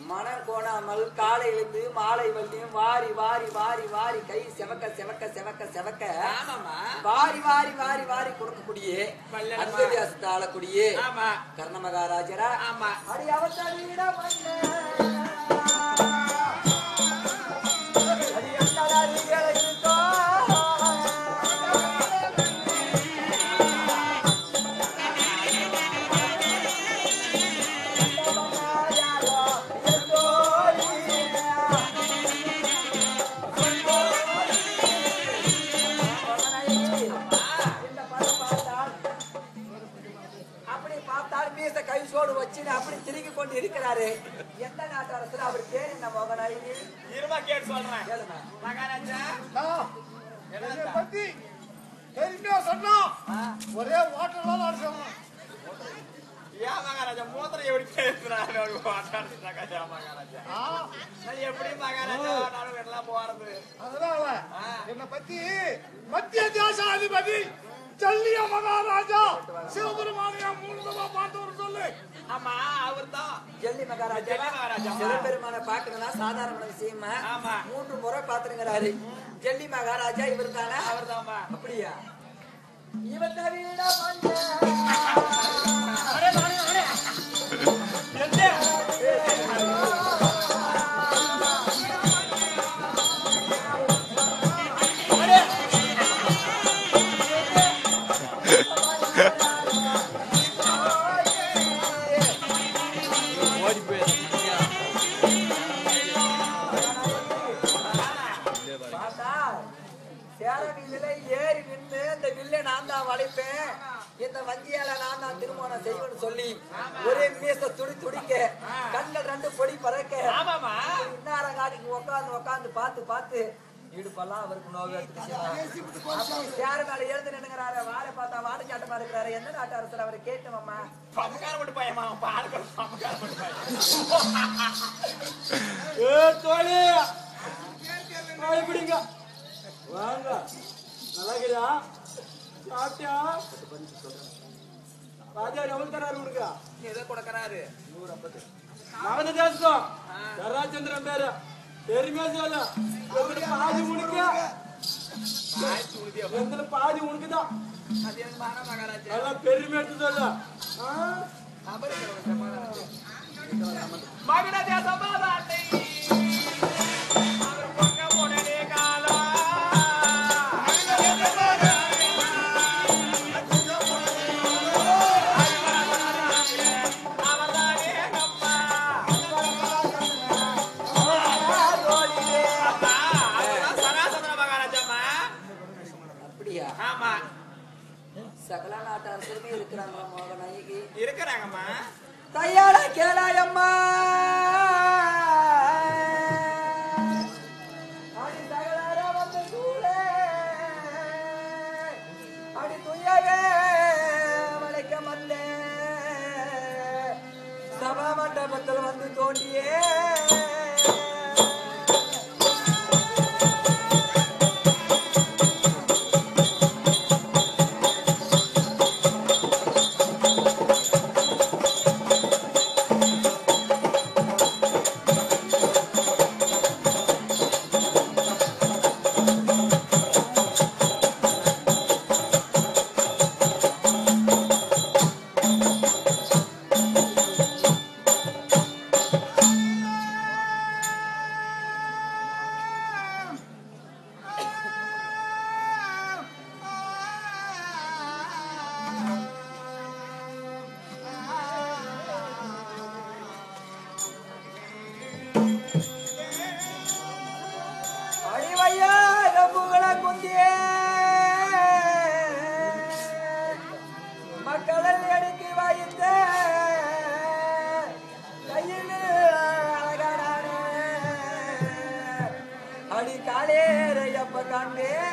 மனம் கோணாமல் காலை எழுந்து மாலை வள்ளியும் வாரி வாரி வாரி வாரி கை செவக்க செவக்க செவக்க செவக்க வாரி வாரி வாரி வாரி கொடுக்கக்கூடிய அந்த தேசத்தை ஆளக்கூடிய கர்ண மகாராஜரா அடி அவசரம் அப்படி திரும்பி கொண்டு இருக்கிறாரு. எந்த நாட்டு அரசு அவர் பேர் என்ன? மோகனாயி இருமா கேட்டு சொல்றேன். கேளுங்க மகாராஜா. என்ன பத்தி தெரியுமா சொன்னா ஒரே வாட்டர்ல அடிச்சோம். ஏன் மகாராஜா மூத்திரம் எப்படி பேசுறாரு? ஒரு வாட்டர் சகாஜா மகாராஜா. நான் எப்படி மகாராஜா நானும் எல்லாம் போறது? அதனால என்ன பத்தி மத்திய தேச அதிபதி ஜல்லிய மகாராஜா சிவபெருமானியா மூலமா பார்த்தவர் சொல்லு. ஆமா அவர்தான் ஜல்லி மகாராஜா. சிவபெருமான பாக்குறதா சாதாரண விஷயமா? ஆமா 3 முறை பாத்துருங்கிறாரு. ஜல்லி மகாராஜா இவர் தானே? அவர் தான். அப்படியா? இவன் தவிர இந்த வங்கியால நான் தான் திருமணம் செய்வேன்னு சொல்லி ஒரே மீச துடி துடிக்க கண்கள் 2 பொடி பறக்க இன்னாரங்காட்டிக்கு உட்காந்து பார்த்து இடுப்பெல்லாம் அவருக்கு நோவு யாரு மேல எழுந்து நின்னுங்கிறாரு. வாழை பார்த்தா வாடை சாட்டமா இருக்கிறாரு. எந்த நாட்டு அரசர் அவரை கேட்டோம்மா? வாங்க நல்லா சாப்பிட்டியா? ராஜா எவ்வளவு தராரு உனக்கு? எதை கொடுக்கறாரு? 150. மகன தேசம் தராச்சந்திரன் பேரு பெருமையா சொல்ல. பாதி உனக்கு, பாதி உனக்குதான். அது எனக்கு மகாராஜா எல்லாம் பெருமை எடுத்து சொல்ல. மகன தேசம் சகல நாட்டு அரசுமே இருக்கிறாங்களா? மோகனாயகி இருக்கிறாங்கம்மா. தையாள கேளாயம்மா அடி சகலார வந்து சூழே அடி துயவே வளைக்க வந்தே சபா மண்டபத்தில் வந்து தோண்டியே காண்பேன்